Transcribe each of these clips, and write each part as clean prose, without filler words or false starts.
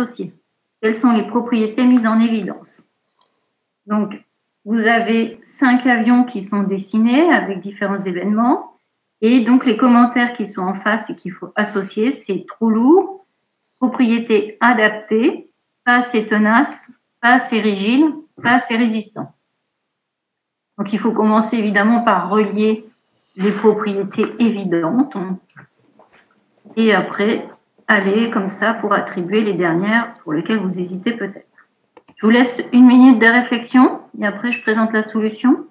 associées. Quelles sont les propriétés mises en évidence? Donc, vous avez 5 avions qui sont dessinés avec différents événements. Et donc, les commentaires qui sont en face et qu'il faut associer, c'est trop lourd, propriété adaptée, pas assez tenace, pas assez rigide, pas assez résistant. Donc, il faut commencer évidemment par relier les propriétés évidentes et après aller comme ça pour attribuer les dernières pour lesquelles vous hésitez peut-être. Je vous laisse 1 minute de réflexion et après je présente la solution.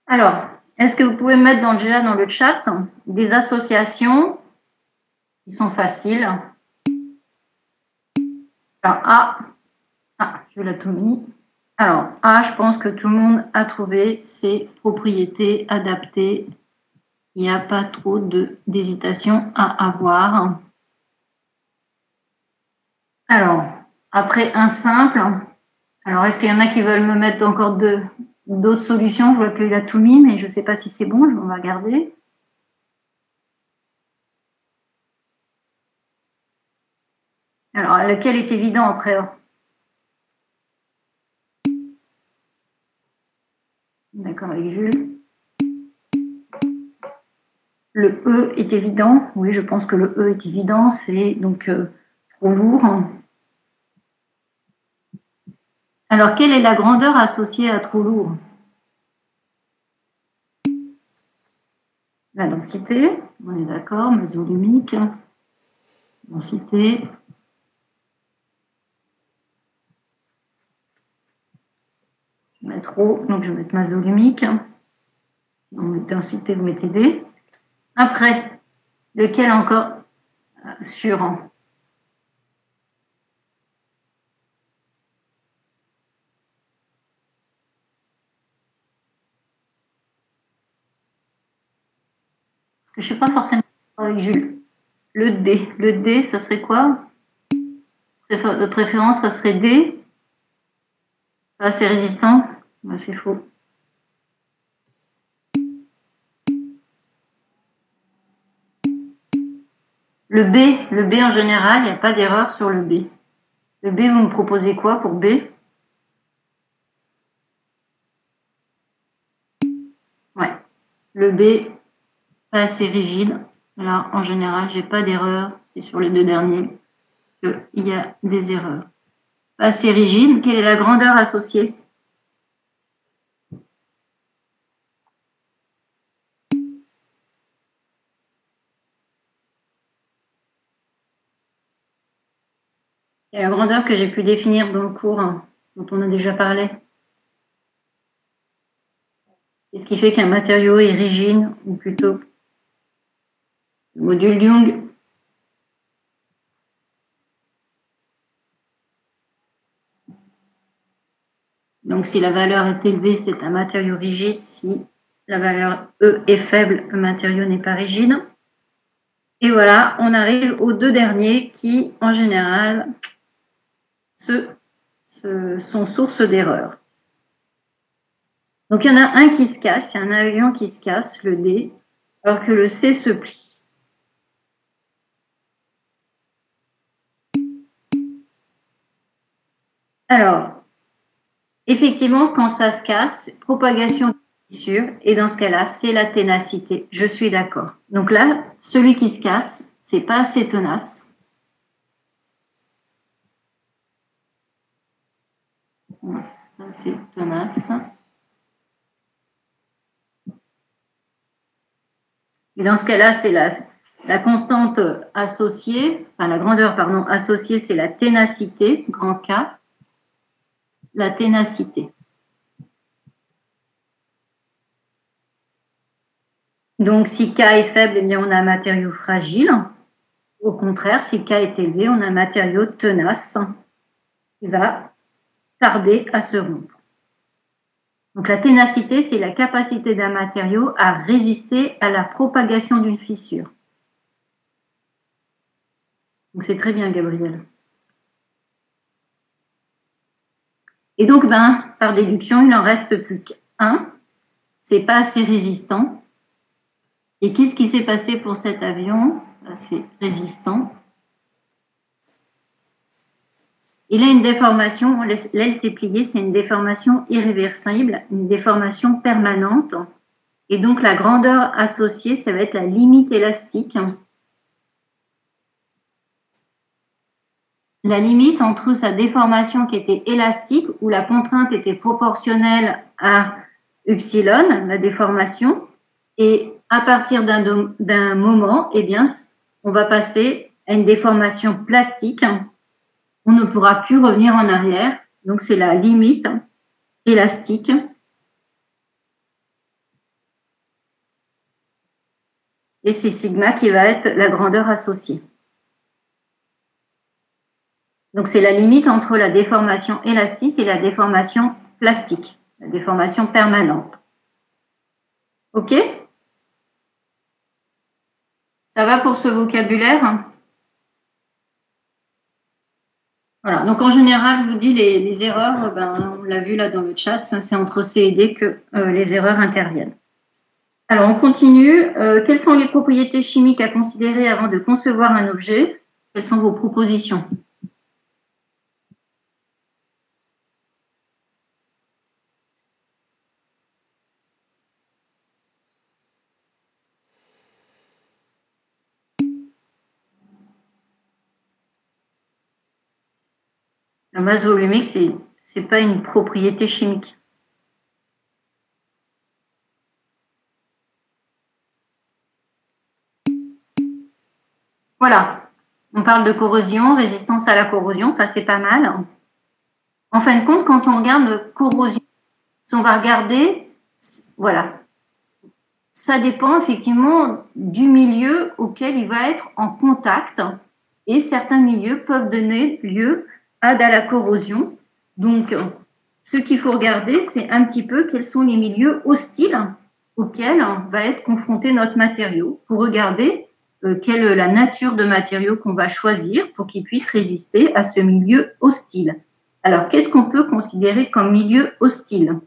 Alors, est-ce que vous pouvez mettre déjà dans le chat des associations qui sont faciles? Alors, je l'ai tout mis. Alors, A, je pense que tout le monde a trouvé ses propriétés adaptées. Il n'y a pas trop d'hésitation à avoir. Alors, après un simple. Alors, est-ce qu'il y en a qui veulent me mettre encore d'autres solutions? Je vois qu'il a tout mis, mais je ne sais pas si c'est bon. On va regarder. Alors, lequel est évident après? D'accord, avec Jules. Le E est évident. Oui, je pense que le E est évident. C'est donc trop lourd. Alors, quelle est la grandeur associée à trop lourd? La densité, on est d'accord, masse volumique. Densité. Je vais mettre trop, donc je vais mettre masse volumique. Donc, densité, vous mettez D. Après, lequel encore sur? Parce que je ne suis pas forcément avec Jules. Le D. Le D, ça serait quoi? De préférence, ça serait D. Pas assez résistant. C'est faux. Le B en général, il n'y a pas d'erreur sur le B. Le B, vous me proposez quoi pour B? Ouais, le B, pas assez rigide. Là, en général, j'ai pas d'erreur. C'est sur les deux derniers qu'il y a des erreurs. Pas assez rigide. Quelle est la grandeur associée? Et la grandeur que j'ai pu définir dans le cours, hein, dont on a déjà parlé. Qu'est-ce qui fait qu'un matériau est rigide, ou plutôt le module Young? Donc, si la valeur est élevée, c'est un matériau rigide. Si la valeur E est faible, le matériau n'est pas rigide. Et voilà, on arrive aux deux derniers qui, en général, sont source d'erreur. Donc, il y en a un qui se casse, il y a un avion qui se casse, le D, alors que le C se plie. Alors, effectivement, quand ça se casse, propagation de fissure, et dans ce cas-là, c'est la ténacité. Je suis d'accord. Donc là, celui qui se casse, c'est pas assez tenace. C'est pas assez tenace. Et dans ce cas-là, c'est la constante associée, enfin la grandeur, pardon, associée, c'est la ténacité, grand K, la ténacité. Donc, si K est faible, eh bien, on a un matériau fragile. Au contraire, si K est élevé, on a un matériau tenace qui va tarder à se rompre. Donc, la ténacité, c'est la capacité d'un matériau à résister à la propagation d'une fissure. Donc, c'est très bien, Gabriel. Et donc, par déduction, il n'en reste plus qu'un. C'est pas assez résistant. Et qu'est-ce qui s'est passé pour cet avion? C'est résistant. Il a une déformation, l'aile s'est pliée, c'est une déformation irréversible, une déformation permanente. Et donc la grandeur associée, ça va être la limite élastique. La limite entre sa déformation qui était élastique, où la contrainte était proportionnelle à epsilon, la déformation, et à partir d'un moment, eh bien, on va passer à une déformation plastique. On ne pourra plus revenir en arrière. Donc, c'est la limite élastique. Et c'est sigma qui va être la grandeur associée. Donc, c'est la limite entre la déformation élastique et la déformation plastique, la déformation permanente. OK? Ça va pour ce vocabulaire? Voilà, donc en général, je vous dis, les erreurs, on l'a vu là dans le chat, c'est entre C et D que les erreurs interviennent. Alors, on continue. Quelles sont les propriétés chimiques à considérer avant de concevoir un objet? Quelles sont vos propositions? La masse volumique, c'est pas une propriété chimique. Voilà. On parle de corrosion, résistance à la corrosion, ça c'est pas mal. En fin de compte, quand on regarde corrosion, si on va regarder, voilà, ça dépend effectivement du milieu auquel il va être en contact. Et certains milieux peuvent donner lieu à de la corrosion. Donc, ce qu'il faut regarder, c'est un petit peu quels sont les milieux hostiles auxquels va être confronté notre matériau pour regarder quelle est la nature de matériau qu'on va choisir pour qu'il puisse résister à ce milieu hostile. Alors, qu'est-ce qu'on peut considérer comme milieu hostile?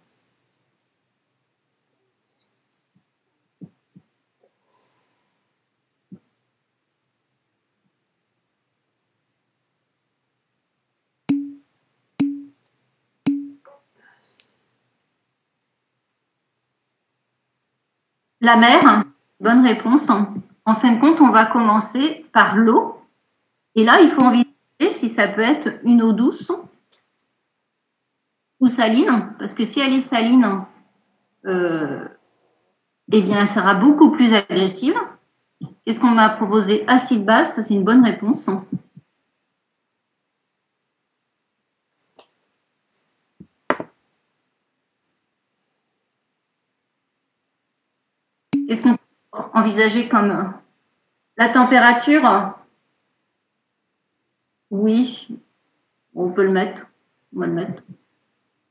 La mer, bonne réponse. En fin de compte, on va commencer par l'eau. Et là, il faut envisager si ça peut être une eau douce ou saline, parce que si elle est saline, eh bien, elle sera beaucoup plus agressive. Qu'est-ce qu'on m'a proposé? Acide base, ça c'est une bonne réponse. Qu'est-ce qu'on peut envisager comme la température? Oui, on peut le mettre. On va le mettre.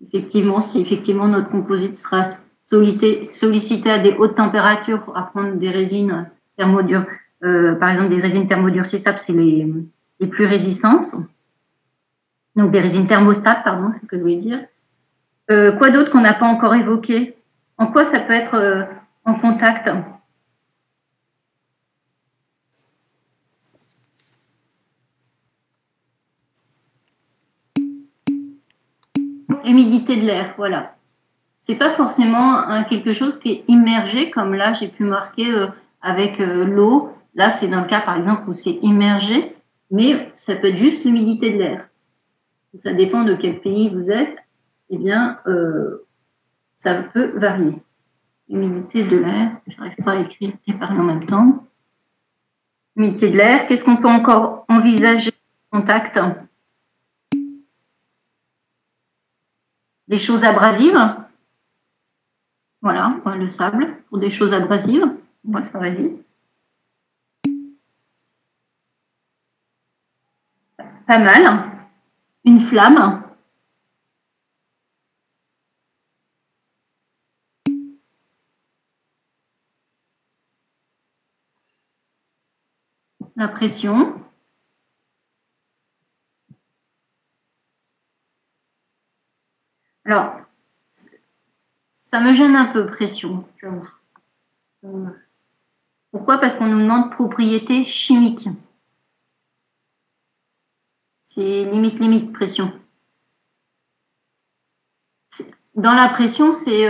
Effectivement, si effectivement notre composite sera sollicité à des hautes températures, il faudra prendre des résines thermodures. Par exemple, des résines thermodurcissables, c'est les plus résistantes. Donc des résines thermostables, pardon, c'est ce que je voulais dire. Quoi d'autre qu'on n'a pas encore évoqué? En quoi ça peut être en contact? L'humidité de l'air, voilà. C'est pas forcément quelque chose qui est immergé, comme là j'ai pu marquer avec l'eau. Là, c'est dans le cas, par exemple, où c'est immergé, mais ça peut être juste l'humidité de l'air. Ça dépend de quel pays vous êtes. Eh bien, ça peut varier. Humidité de l'air, je n'arrive pas à écrire et parler en même temps. Humidité de l'air, qu'est-ce qu'on peut encore envisager? Contact. Des choses abrasives. Voilà, le sable pour des choses abrasives. Moi, ça résiste. Pas mal. Une flamme. La pression. Alors, ça me gêne un peu, pression. Pourquoi? Parce qu'on nous demande propriétés chimiques. C'est limite pression. Dans la pression, c'est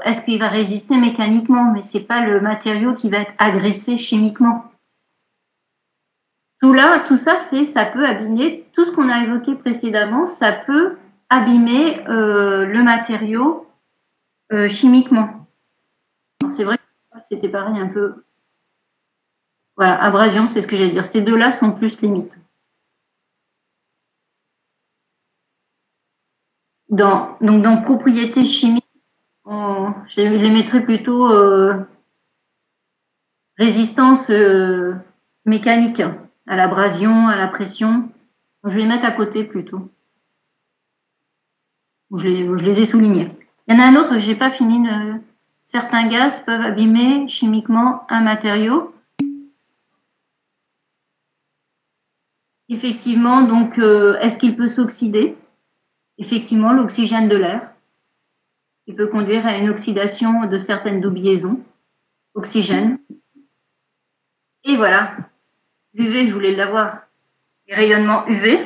est-ce qu'il va résister mécaniquement, mais c'est pas le matériau qui va être agressé chimiquement. Tout ça, ça peut abîmer tout ce qu'on a évoqué précédemment, ça peut abîmer le matériau chimiquement. C'est vrai que c'était pareil un peu. Voilà, abrasion, c'est ce que j'allais dire. Ces deux-là sont plus limites. Donc, dans propriétés chimiques, je les mettrais plutôt résistance mécanique à l'abrasion, à la pression. Donc, je vais les mettre à côté plutôt. Je les ai soulignés. Il y en a un autre que je n'ai pas fini. Certains gaz peuvent abîmer chimiquement un matériau. Effectivement, donc, est-ce qu'il peut s'oxyder? Effectivement, l'oxygène de l'air. Il peut conduire à une oxydation de certaines doubliaisons. Oxygène. Et voilà. L'UV, je voulais l'avoir. Les rayonnements UV.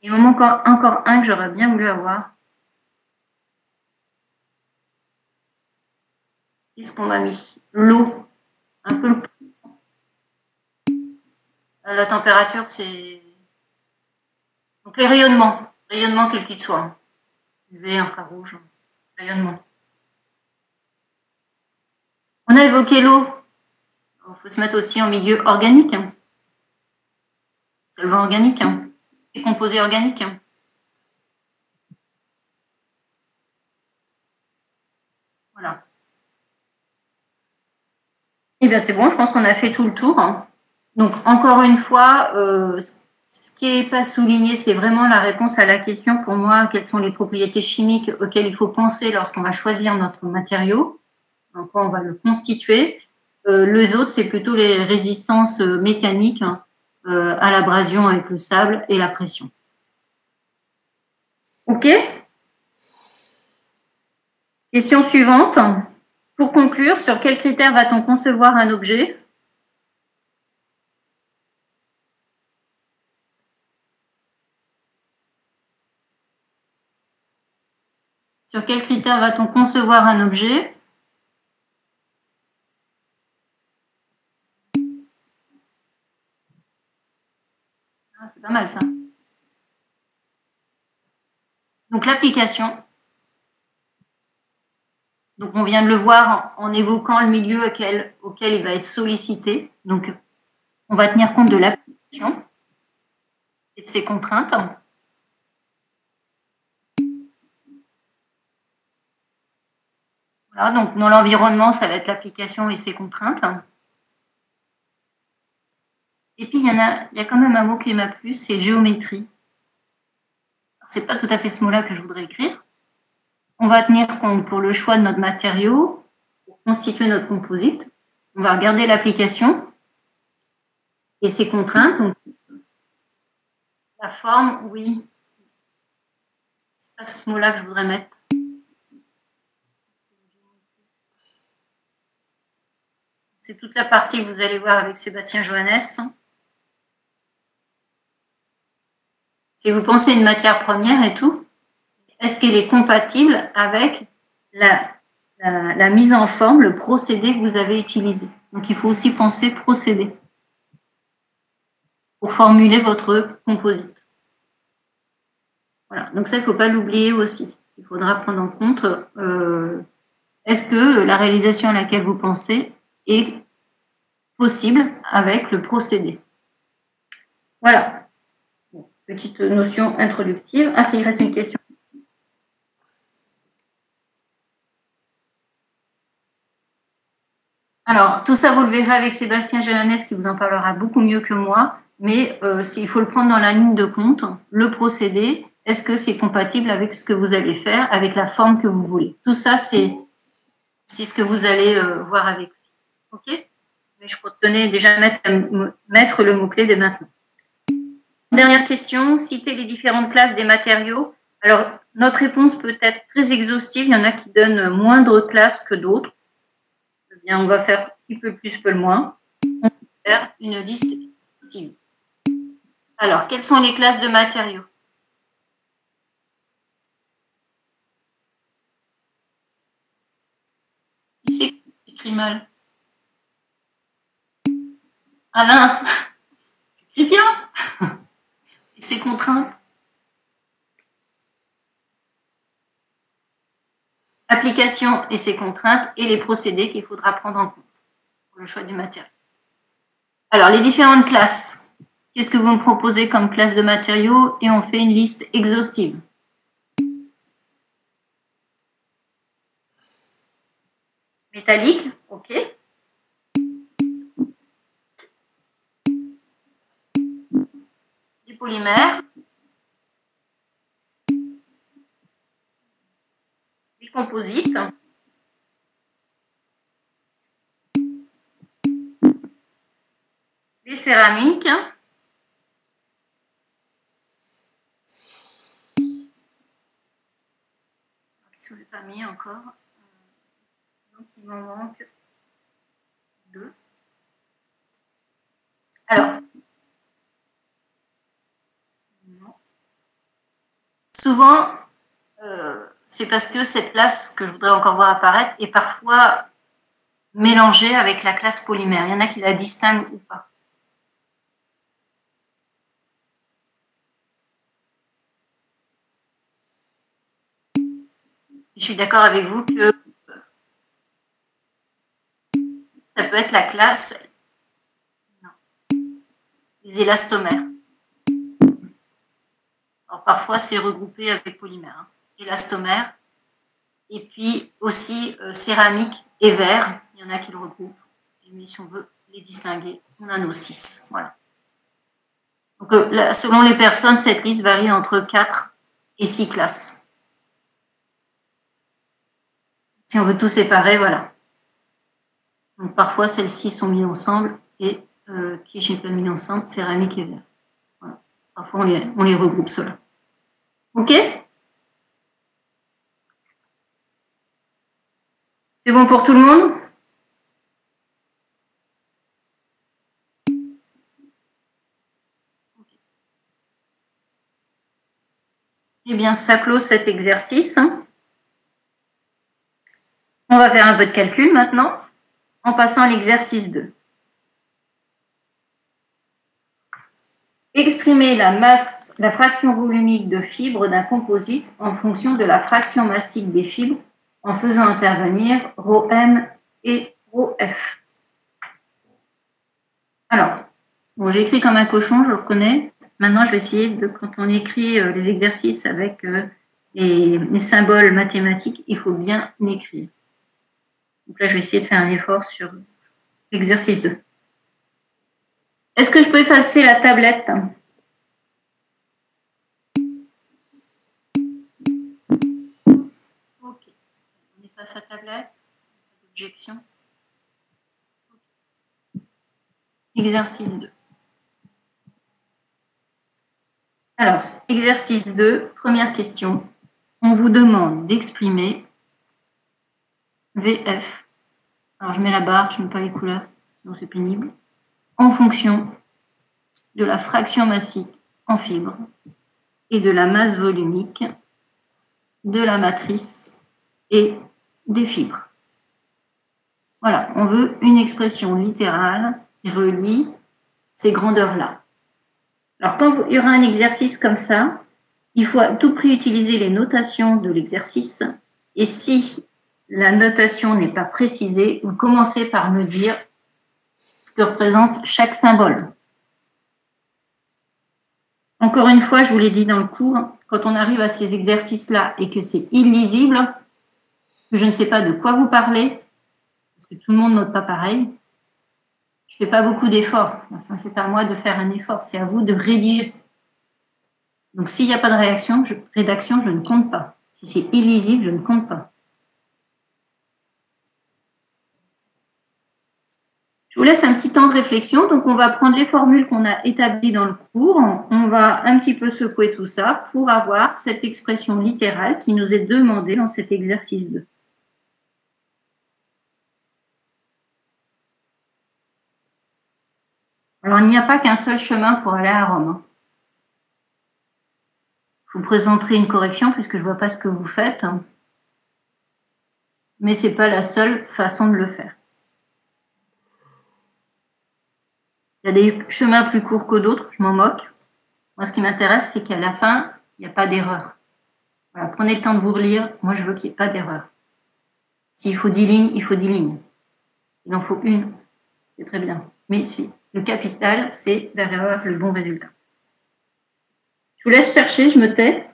Il me manque encore un que j'aurais bien voulu avoir. Qu'est-ce qu'on a mis? L'eau. Un peu la température, c'est. Donc les rayonnements. Rayonnements quels qu'ils soient. UV, infrarouge. Rayonnement. On a évoqué l'eau. Il faut se mettre aussi en milieu organique. Solvant organique. Et composé organique. Voilà. Eh bien, c'est bon, je pense qu'on a fait tout le tour. Donc, encore une fois, ce qui n'est pas souligné, c'est vraiment la réponse à la question, pour moi, quelles sont les propriétés chimiques auxquelles il faut penser lorsqu'on va choisir notre matériau, en quoi on va le constituer. Les autres, c'est plutôt les résistances mécaniques à l'abrasion avec le sable et la pression. OK? Question suivante. Pour conclure, sur quels critères va-t-on concevoir un objet? Sur quels critères va-t-on concevoir un objet? Ah, c'est pas mal ça. Donc l'application. Donc on vient de le voir en évoquant le milieu auquel il va être sollicité. Donc on va tenir compte de l'application et de ses contraintes. Voilà, donc dans l'environnement, ça va être l'application et ses contraintes. Et puis il y a quand même un mot qui m'a plu, c'est géométrie. C'est pas tout à fait ce mot-là que je voudrais écrire. On va tenir compte pour le choix de notre matériau, pour constituer notre composite. On va regarder l'application et ses contraintes. Donc, la forme, oui. C'est pas ce mot-là que je voudrais mettre. C'est toute la partie que vous allez voir avec Sébastien Johannes. Si vous pensez à une matière première et tout, est-ce qu'elle est compatible avec la mise en forme, le procédé que vous avez utilisé? Donc il faut aussi penser procédé pour formuler votre composite. Voilà, donc ça, il ne faut pas l'oublier aussi. Il faudra prendre en compte est-ce que la réalisation à laquelle vous pensez est possible avec le procédé. Voilà. Bon, petite notion introductive. Ah, ça, il reste une question. Alors, tout ça, vous le verrez avec Sébastien Gélanès qui vous en parlera beaucoup mieux que moi, mais il faut le prendre dans la ligne de compte. Le procédé, est-ce que c'est compatible avec ce que vous allez faire, avec la forme que vous voulez? Tout ça, c'est ce que vous allez voir avec lui. OK? Mais je tenais déjà à mettre le mot-clé dès maintenant. Dernière question, citer les différentes classes des matériaux. Alors, notre réponse peut être très exhaustive. Il y en a qui donnent moins de classes que d'autres. Eh bien, on va faire qui peut plus, peut le moins. On va faire une liste exhaustive. Alors, quelles sont les classes de matériaux? Ici, j'écris mal. Alain, tu écris bien. Et ses contraintes? Application et ses contraintes et les procédés qu'il faudra prendre en compte pour le choix du matériau. Alors, les différentes classes. Qu'est-ce que vous me proposez comme classe de matériaux? Et on fait une liste exhaustive. Métallique, ok. Les polymères. Les composites. Les céramiques. Qui ne sont pas mis encore. Donc il m'en manque 2. Alors, non. Souvent, c'est parce que cette classe que je voudrais encore voir apparaître est parfois mélangée avec la classe polymère. Il y en a qui la distinguent ou pas. Je suis d'accord avec vous que ça peut être la classe des élastomères. Alors, parfois, c'est regroupé avec polymère. Élastomère. Et puis aussi céramique et verre. Il y en a qui le regroupent. Mais si on veut les distinguer, on a nos 6. Voilà. Donc, selon les personnes, cette liste varie entre 4 et 6 classes. Si on veut tout séparer, voilà. Donc, parfois, celles-ci sont mises ensemble et qui je n'ai pas mis ensemble, céramique et verre. Voilà. Parfois, on les regroupe cela. OK? C'est bon pour tout le monde? Eh bien, ça clôt cet exercice. On va faire un peu de calcul maintenant en passant à l'exercice 2. Exprimer la masse, la fraction volumique de fibres d'un composite en fonction de la fraction massique des fibres en faisant intervenir ρm et ρf. Alors, bon, j'ai écrit comme un cochon, je le reconnais. Maintenant, je vais essayer de, quand on écrit les exercices avec les symboles mathématiques, il faut bien écrire. Donc là, je vais essayer de faire un effort sur l'exercice 2. Est-ce que je peux effacer la tablette ? Ok. On efface la tablette. Pas d'objection. Exercice 2. Alors, exercice 2, première question. On vous demande d'exprimer VF. Alors, je mets la barre, je ne mets pas les couleurs, sinon c'est pénible. En fonction de la fraction massique en fibres et de la masse volumique de la matrice et des fibres. Voilà, on veut une expression littérale qui relie ces grandeurs-là. Alors, quand il y aura un exercice comme ça, il faut à tout prix utiliser les notations de l'exercice. Et si la notation n'est pas précisée, vous commencez par me dire ce que représente chaque symbole. Encore une fois, je vous l'ai dit dans le cours, quand on arrive à ces exercices-là et que c'est illisible, que je ne sais pas de quoi vous parlez, parce que tout le monde note pas pareil, je ne fais pas beaucoup d'efforts. Enfin, c'est pas à moi de faire un effort, c'est à vous de rédiger. Donc, s'il n'y a pas de rédaction, je ne compte pas. Si c'est illisible, je ne compte pas. Je vous laisse un petit temps de réflexion. Donc, on va prendre les formules qu'on a établies dans le cours. On va un petit peu secouer tout ça pour avoir cette expression littérale qui nous est demandée dans cet exercice 2. Alors, il n'y a pas qu'un seul chemin pour aller à Rome. Je vous présenterai une correction puisque je ne vois pas ce que vous faites. Mais ce n'est pas la seule façon de le faire. Il y a des chemins plus courts que d'autres, je m'en moque. Moi, ce qui m'intéresse, c'est qu'à la fin, il n'y a pas d'erreur. Voilà, prenez le temps de vous relire. Moi, je veux qu'il n'y ait pas d'erreur. S'il faut 10 lignes, il faut 10 lignes. Il en faut une, c'est très bien. Mais si, le capital, c'est d'avoir le bon résultat. Je vous laisse chercher, je me tais.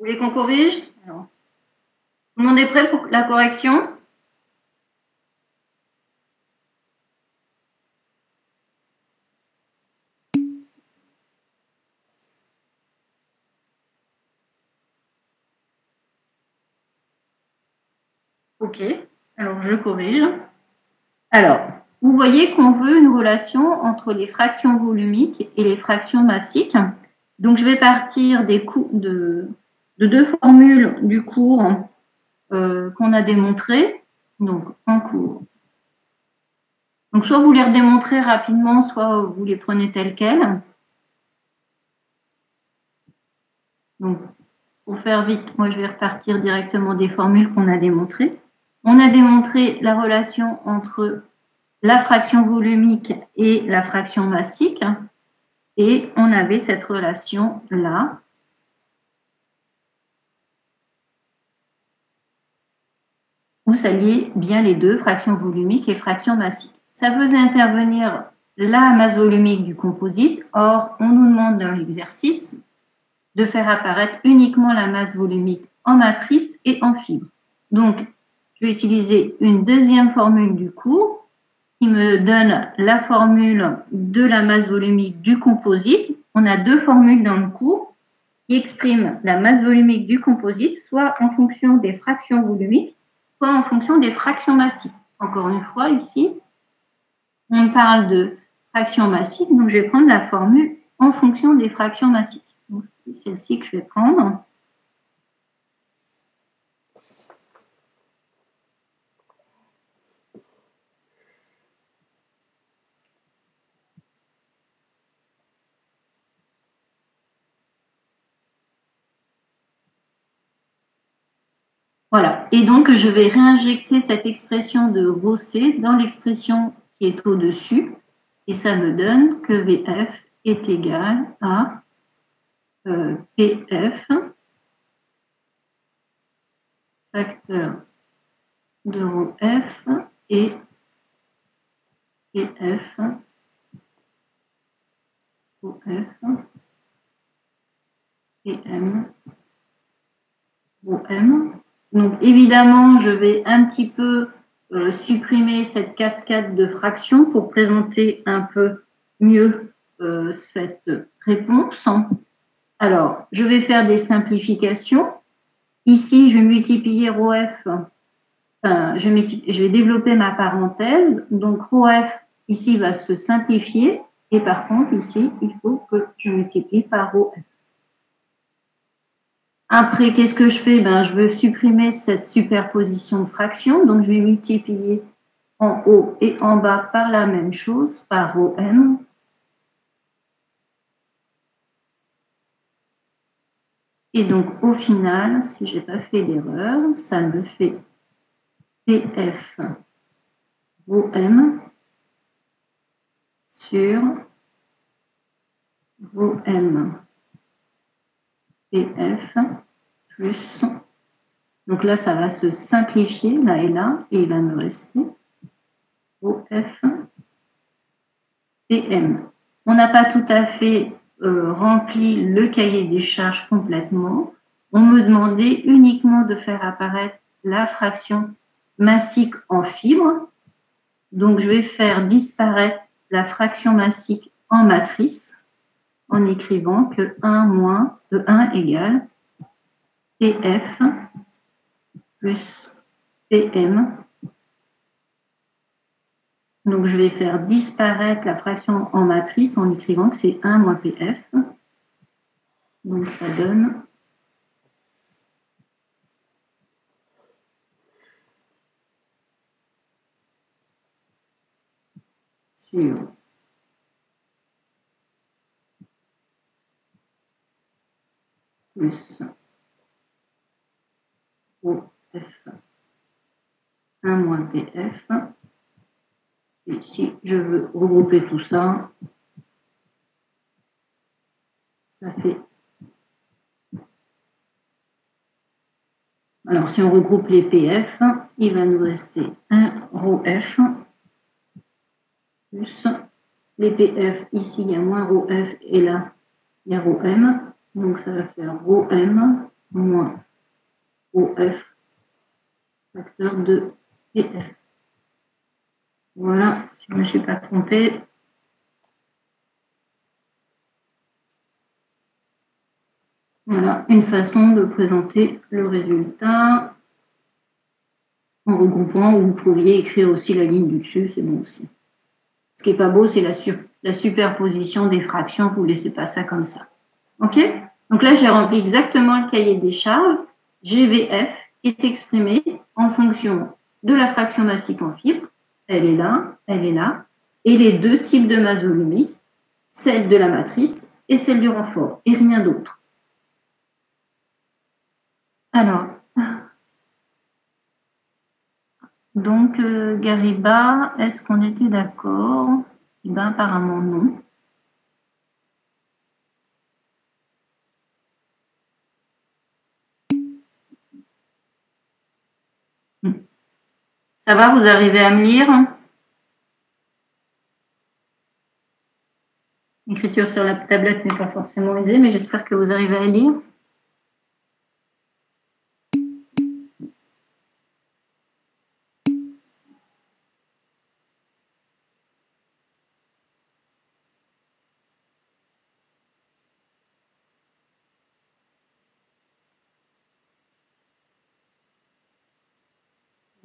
voulez qu'on corrige? Alors, tout le monde est prêt pour la correction? Ok, alors je corrige. Alors, vous voyez qu'on veut une relation entre les fractions volumiques et les fractions massiques. Donc, je vais partir de deux formules du cours qu'on a démontrées, donc en cours. Donc, soit vous les redémontrez rapidement, soit vous les prenez telles quelles. Donc, pour faire vite, moi, je vais repartir directement des formules qu'on a démontrées. On a démontré la relation entre la fraction volumique et la fraction massique. Et on avait cette relation-là. Où s'alliaient bien les deux, fractions volumiques et fractions massiques. Ça faisait intervenir la masse volumique du composite. Or, on nous demande dans l'exercice de faire apparaître uniquement la masse volumique en matrice et en fibre. Donc, je vais utiliser une deuxième formule du cours qui me donne la formule de la masse volumique du composite. On a deux formules dans le cours qui expriment la masse volumique du composite, soit en fonction des fractions volumiques, soit en fonction des fractions massiques. Encore une fois, ici, on parle de fractions massiques, donc je vais prendre la formule en fonction des fractions massiques. C'est celle-ci que je vais prendre. Voilà, et donc je vais réinjecter cette expression de ρC dans l'expression qui est au-dessus, et ça me donne que VF est égal à PF, facteur de ρF, et PF, OF, PM, OM. Donc évidemment, je vais un petit peu supprimer cette cascade de fractions pour présenter un peu mieux cette réponse. Alors, je vais faire des simplifications. Ici, je vais multiplier ρf, je vais développer ma parenthèse. Donc, ρf, ici, va se simplifier. Et par contre, ici, il faut que je multiplie par ρf. Après, qu'est-ce que je fais? Je veux supprimer cette superposition de fractions. Donc, je vais multiplier en haut et en bas par la même chose, par ρm. Et donc, au final, si je n'ai pas fait d'erreur, ça me fait PF ρm sur ρm PF plus. Donc là, ça va se simplifier, là et là, et il va me rester OF PM. On n'a pas tout à fait rempli le cahier des charges complètement. On me demandait uniquement de faire apparaître la fraction massique en fibre. Donc, je vais faire disparaître la fraction massique en matrice en écrivant que 1 moins E1 égale PF plus PM. Donc, je vais faire disparaître la fraction en matrice en écrivant que c'est 1 moins PF. Donc, ça donne sur plus OF 1 moins PF. Et si je veux regrouper tout ça, ça fait... Alors, si on regroupe les PF, il va nous rester 1 ρF plus les PF. Ici, il y a moins ρF et là, il y a ρm. Donc, ça va faire ρm moins OF facteur de PF. Voilà, si je ne me suis pas trompée. Voilà, une façon de présenter le résultat en regroupant, ou vous pourriez écrire aussi la ligne du dessus, c'est bon aussi. Ce qui n'est pas beau, c'est la superposition des fractions, vous ne laissez pas ça comme ça. OK? Donc là, j'ai rempli exactement le cahier des charges. GVF est exprimé en fonction de la fraction massique en fibre. Elle est là, et les deux types de masse volumique, celle de la matrice et celle du renfort, et rien d'autre. Alors, donc, Gariba, est-ce qu'on était d'accord? Eh bien, apparemment non. Ça va, vous arrivez à me lire? L'écriture sur la tablette n'est pas forcément aisée, mais j'espère que vous arrivez à lire.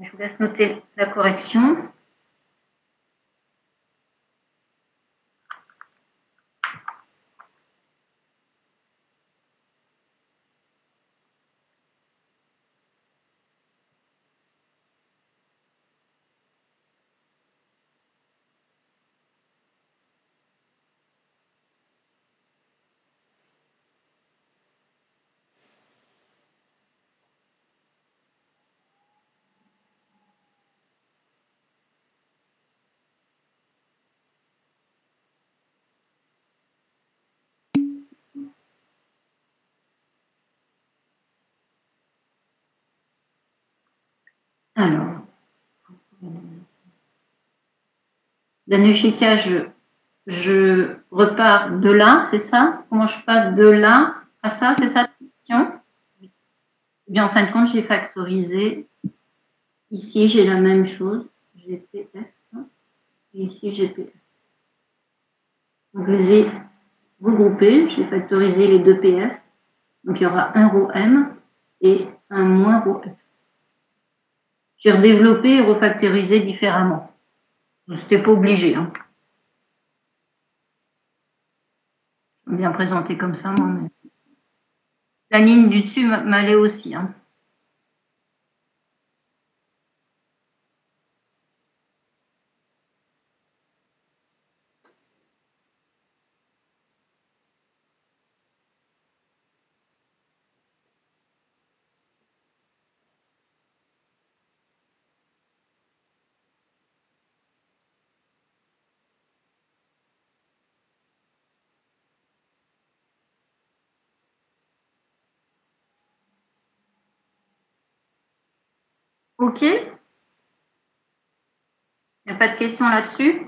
Je vous laisse noter la correction. Alors, Danushika, je repars de là, c'est ça? Comment je passe de là à ça, c'est ça la question? Oui. Eh bien, en fin de compte, j'ai factorisé. Ici, j'ai la même chose, GPF, et ici, GPF. Donc, je les ai regroupés, j'ai factorisé les deux PF. Donc, il y aura un rho M et un moins rho F. J'ai redéveloppé et refactorisé différemment. C'était pas obligé. Hein. Bien présenté comme ça, moi. Mais... La ligne du dessus m'allait aussi. Hein. OK. Il n'y a pas de questions là-dessus.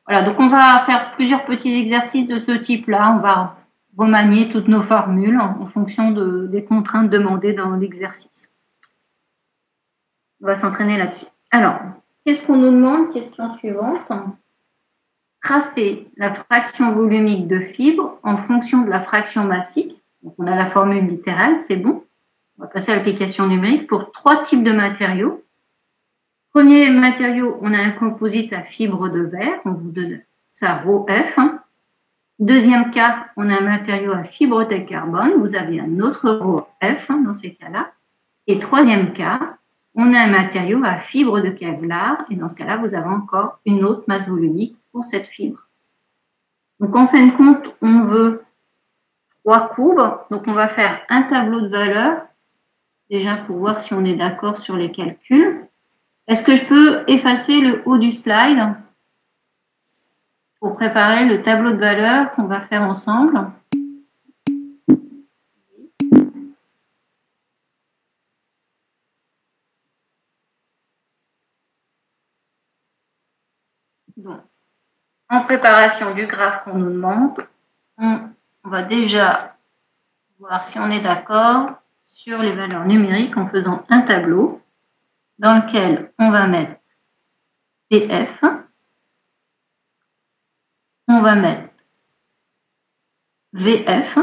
Voilà, donc on va faire plusieurs petits exercices de ce type-là. On va remanier toutes nos formules en fonction des contraintes demandées dans l'exercice. On va s'entraîner là-dessus. Alors, qu'est-ce qu'on nous demande? Question suivante. Tracer la fraction volumique de fibre en fonction de la fraction massique. Donc, on a la formule littérale, c'est bon. On va passer à l'application numérique pour 3 types de matériaux. Premier matériau, on a un composite à fibre de verre. On vous donne ça rho F. Deuxième cas, on a un matériau à fibre de carbone. Vous avez un autre rho F dans ces cas-là. Et troisième cas, on a un matériau à fibre de Kevlar. Et dans ce cas-là, vous avez encore une autre masse volumique pour cette fibre. Donc, en fin de compte, on veut 3 courbes. Donc, on va faire un tableau de valeurs, déjà pour voir si on est d'accord sur les calculs. Est-ce que je peux effacer le haut du slide pour préparer le tableau de valeurs qu'on va faire ensemble? Donc, en préparation du graphe qu'on nous demande, on va déjà voir si on est d'accord sur les valeurs numériques en faisant un tableau dans lequel on va mettre VF, on va mettre VF,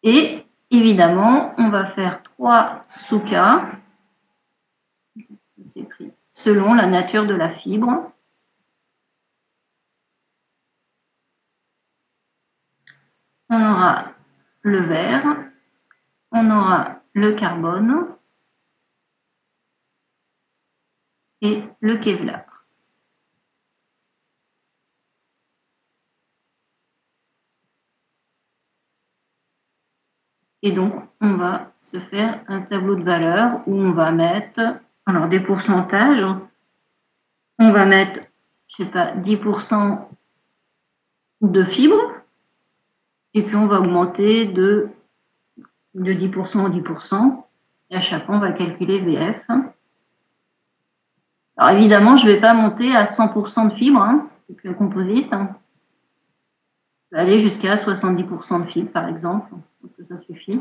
et évidemment, on va faire 3 sous-cas selon la nature de la fibre. On aura le verre, on aura le carbone et le Kevlar. Et donc, on va se faire un tableau de valeurs où on va mettre alors des pourcentages. On va mettre, je sais pas, 10% de fibres. Et puis, on va augmenter de 10% en 10%. Et à chaque fois, on va calculer VF. Alors, évidemment, je ne vais pas monter à 100% de fibres, avec le composite. Je vais aller jusqu'à 70% de fibres, par exemple. Donc, ça suffit.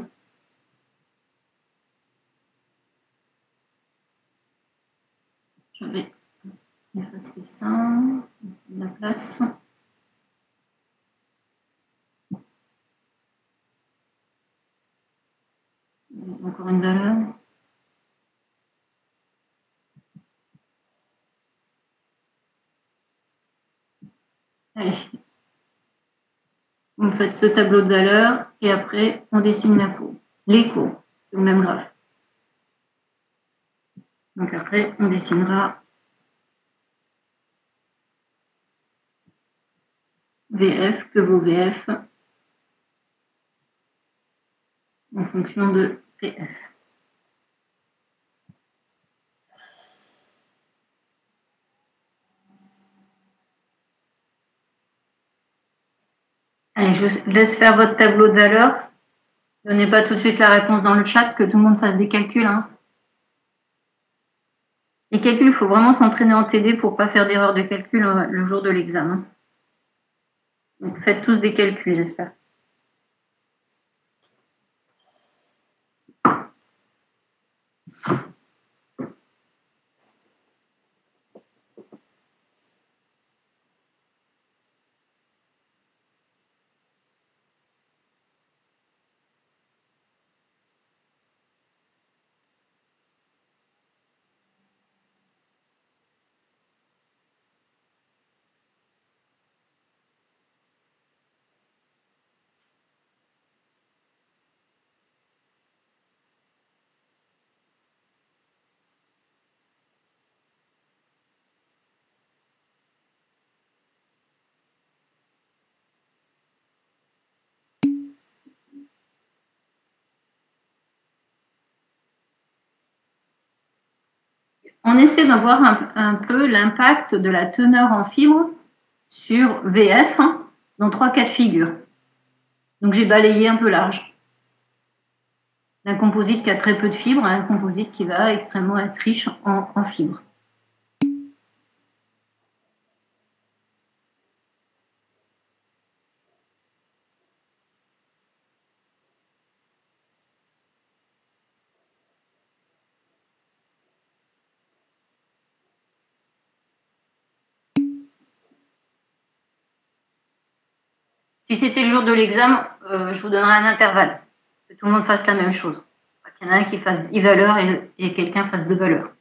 Je vais effacer ça, la place. Encore une valeur. Allez. Vous faites ce tableau de valeurs et après, on dessine la courbe. Les courbes, sur le même graphe. Donc après, on dessinera VF, que vaut VF en fonction de PF. Allez, je laisse faire votre tableau de valeurs. Donnez pas tout de suite la réponse dans le chat, que tout le monde fasse des calculs. Les calculs, il faut vraiment s'entraîner en TD pour ne pas faire d'erreur de calcul le jour de l'examen. Donc faites tous des calculs, j'espère. On essaie d'en voir un peu l'impact de la teneur en fibre sur VF dans 3 cas de figure. Donc j'ai balayé un peu large. Un composite qui a très peu de fibres à un composite qui va extrêmement être riche en fibres. Si c'était le jour de l'examen, je vous donnerais un intervalle. Que tout le monde fasse la même chose. Qu'il y en a un qui fasse 10 valeurs et quelqu'un fasse 2 valeurs.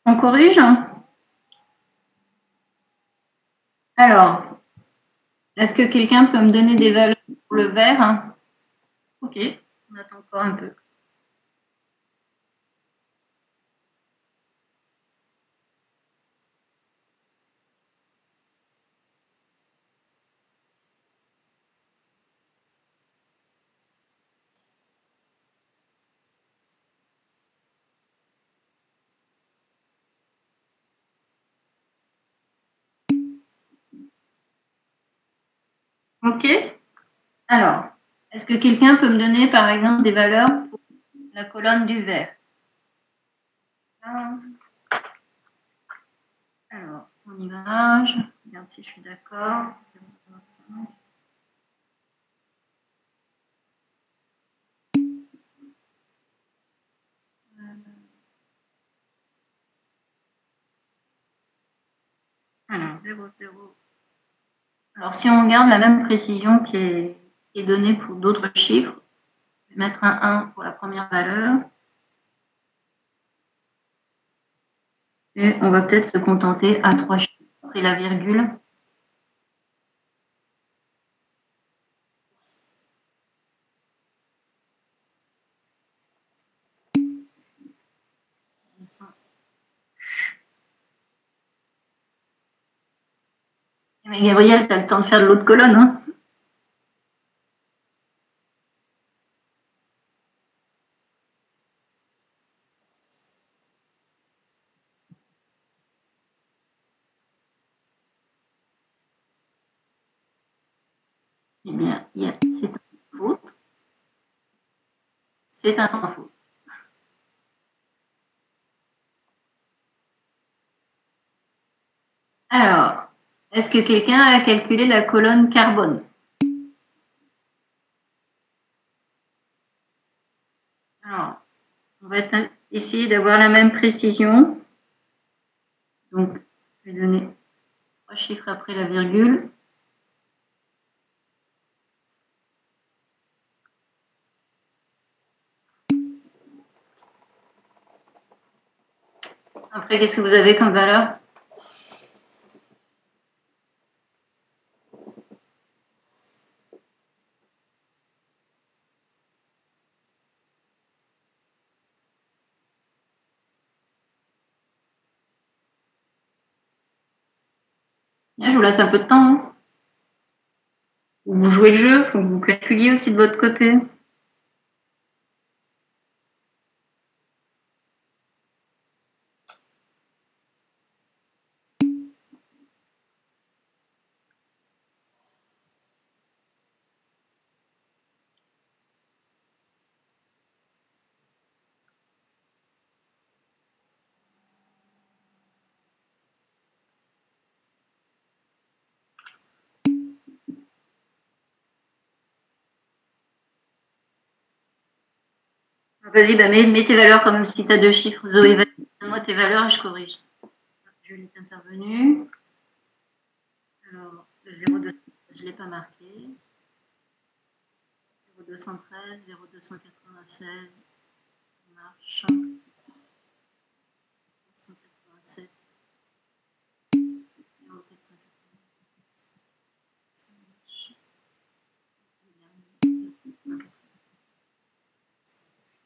On corrige? Alors, est-ce que quelqu'un peut me donner des valeurs pour le vert? Ok, on attend encore un peu. Ok. Alors, est-ce que quelqu'un peut me donner, par exemple, des valeurs pour la colonne du vert? Alors, on y va. Je regarde si je suis d'accord. 0,5. Alors, 0,0. Alors, si on regarde la même précision qui est donnée pour d'autres chiffres, je vais mettre un 1 pour la première valeur. Et on va peut-être se contenter à 3 chiffres après la virgule. Mais Gabriel, tu as le temps de faire de l'autre colonne. Hein. Eh bien, c'est un sans faute. C'est un sans faute. Alors, est-ce que quelqu'un a calculé la colonne carbone? Alors, on va essayer d'avoir la même précision. Donc, je vais donner 3 chiffres après la virgule. Après, qu'est-ce que vous avez comme valeur? Là, je vous laisse un peu de temps. Hein. Vous jouez le jeu, il faut que vous calculiez aussi de votre côté. Vas-y, bah, mets tes valeurs quand même si tu as 2 chiffres. Zoé, vas-y, donne-moi tes valeurs et je corrige. Julie est intervenue. Alors, le 0,2, je ne l'ai pas marqué. 0,213, 0,296, marche. 187. 0,497. Ça marche.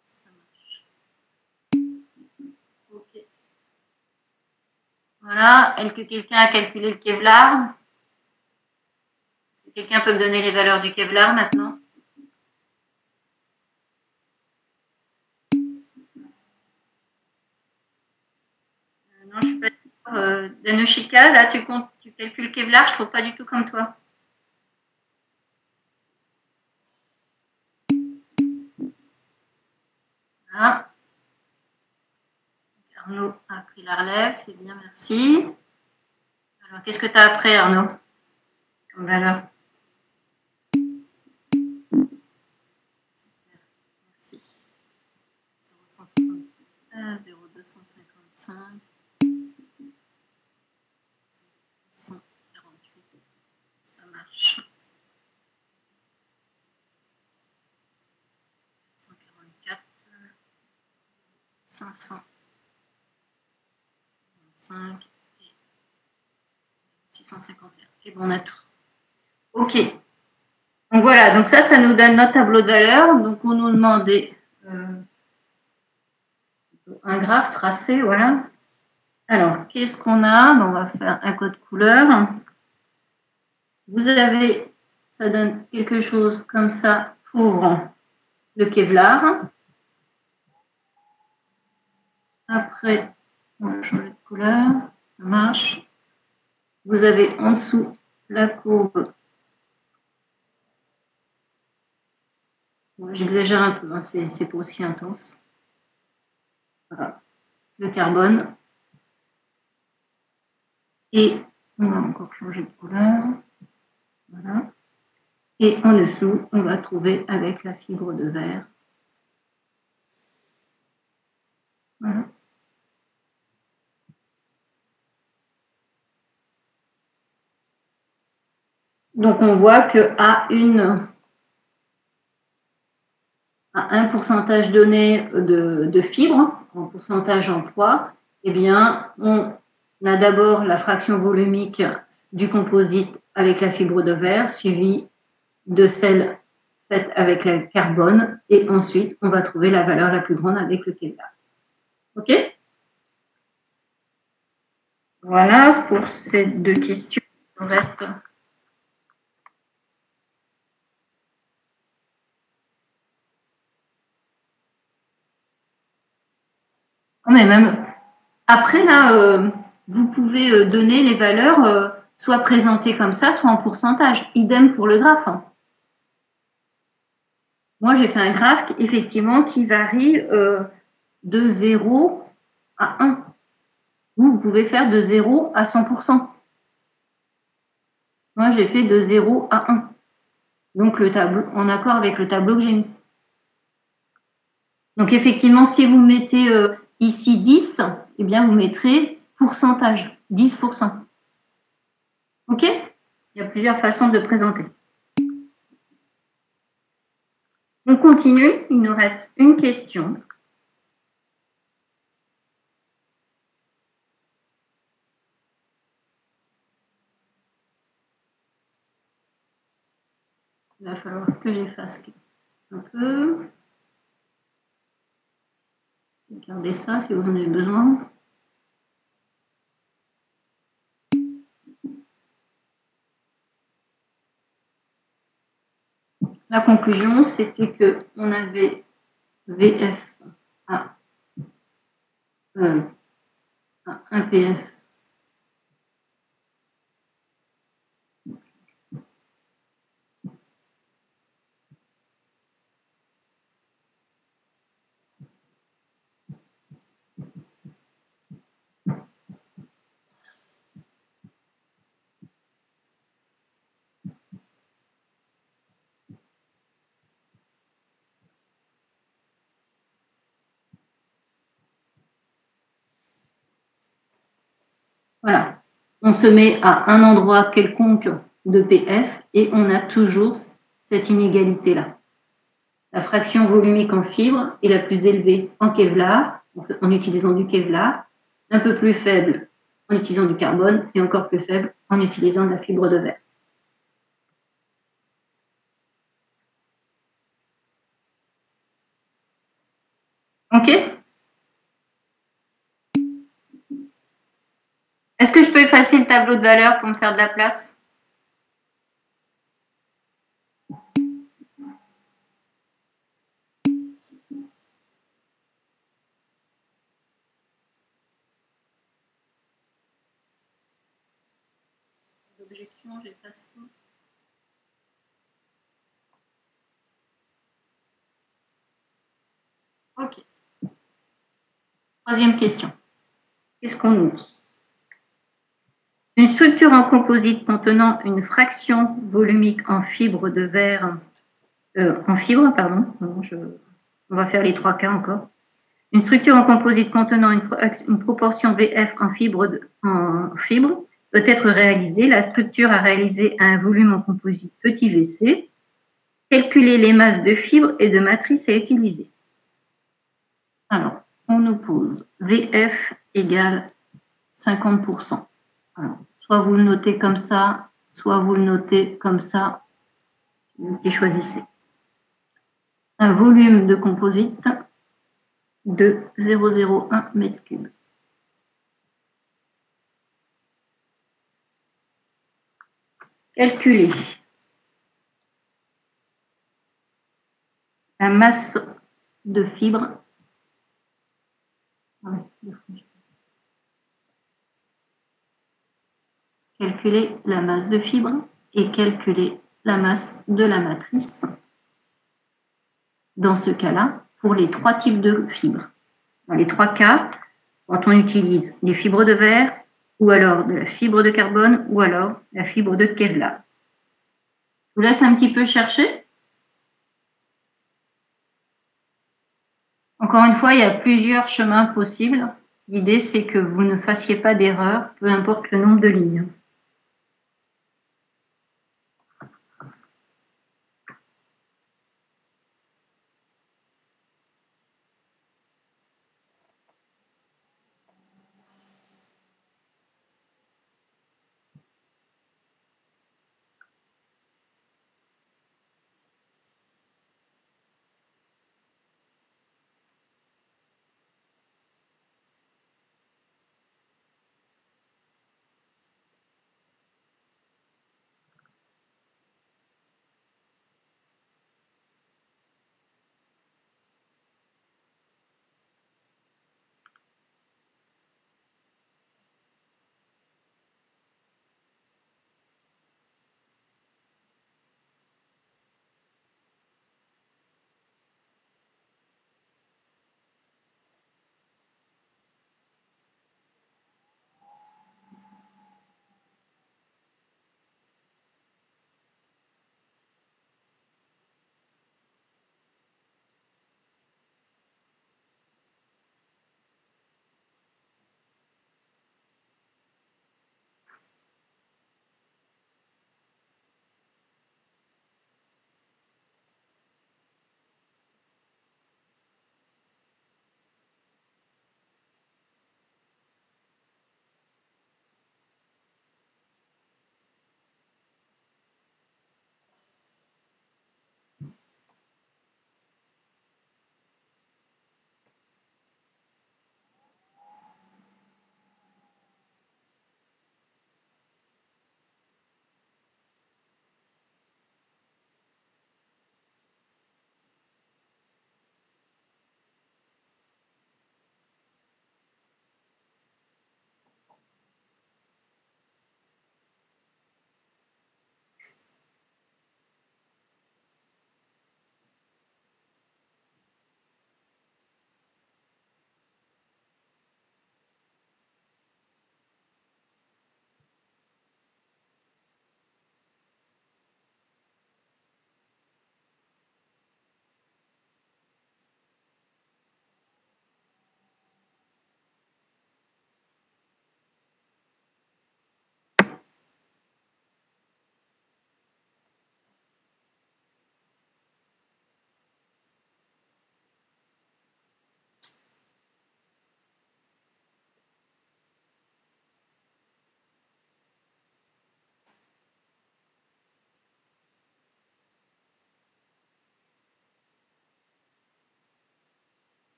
Ça marche. Ok. Voilà. Est-ce que quelqu'un a calculé le Kevlar? Quelqu'un peut me donner les valeurs du Kevlar maintenant? Non, je suis pas d'accord. Danushika, là, tu calcules Kevlar, je trouve pas du tout comme toi. Voilà. Arnaud a pris la relève, c'est bien, merci. Alors, qu'est-ce que tu as après, Arnaud, comme valeur? Merci. 0,175, 0,255, 148, ça marche. 144, 500. 5 et 651. Et bon, on a tout. OK. Donc voilà, donc ça nous donne notre tableau de valeur. Donc on nous demandait un graphe tracé, voilà. Alors, qu'est-ce qu'on a? On va faire un code couleur. Vous avez, ça donne quelque chose comme ça pour le Kevlar. Après, on va changer de couleur, ça marche. Vous avez en dessous la courbe. Bon, j'exagère un peu, hein, c'est pas aussi intense. Voilà, le carbone. Et on va encore changer de couleur. Voilà. Et en dessous, on va trouver avec la fibre de verre. Voilà. Donc on voit qu'à un pourcentage donné de fibres, en pourcentage en poids, eh bien, on a d'abord la fraction volumique du composite avec la fibre de verre, suivie de celle faite avec le carbone, et ensuite, on va trouver la valeur la plus grande avec le Kevlar. OK? Voilà pour ces deux questions. Il reste... Mais même après, là, vous pouvez donner les valeurs soit présentées comme ça, soit en pourcentage. Idem pour le graphe. Moi, j'ai fait un graphe, effectivement, qui varie de 0 à 1. Vous pouvez faire de 0 à 100%. Moi, j'ai fait de 0 à 1. Donc, le tableau, en accord avec le tableau que j'ai mis. Donc, effectivement, si vous mettez ici 10, eh bien, vous mettrez pourcentage, 10%. OK? Il y a plusieurs façons de présenter. On continue, il nous reste une question. Il va falloir que j'efface un peu. Regardez ça si vous en avez besoin. La conclusion, c'était qu'on avait VF à 1 PF. Voilà. On se met à un endroit quelconque de PF et on a toujours cette inégalité-là. La fraction volumique en fibre est la plus élevée en Kevlar, en utilisant du Kevlar, un peu plus faible en utilisant du carbone et encore plus faible en utilisant de la fibre de verre. OK? Est-ce que je peux effacer le tableau de valeur pour me faire de la place? L'objection, j'efface tout. OK. Troisième question. Qu'est-ce qu'on nous dit? Une structure en composite contenant une fraction volumique en fibre de verre, on va faire les 3 cas encore. Une structure en composite contenant une proportion VF en fibre doit être réalisée. La structure à réaliser a un volume en composite petit vc. Calculer les masses de fibres et de matrices à utiliser. Alors, on nous pose VF égale 50%. Alors, soit vous le notez comme ça, soit vous le notez comme ça, vous qui choisissez. Un volume de composite de 0,01 m3. Calculer la masse de fibres. Calculer la masse de fibres et calculer la masse de la matrice. Dans ce cas-là, pour les trois types de fibres. Dans les trois cas, quand on utilise des fibres de verre, ou alors de la fibre de carbone, ou alors la fibre de Kevlar. Je vous laisse un petit peu chercher. Encore une fois, il y a plusieurs chemins possibles. L'idée, c'est que vous ne fassiez pas d'erreur, peu importe le nombre de lignes.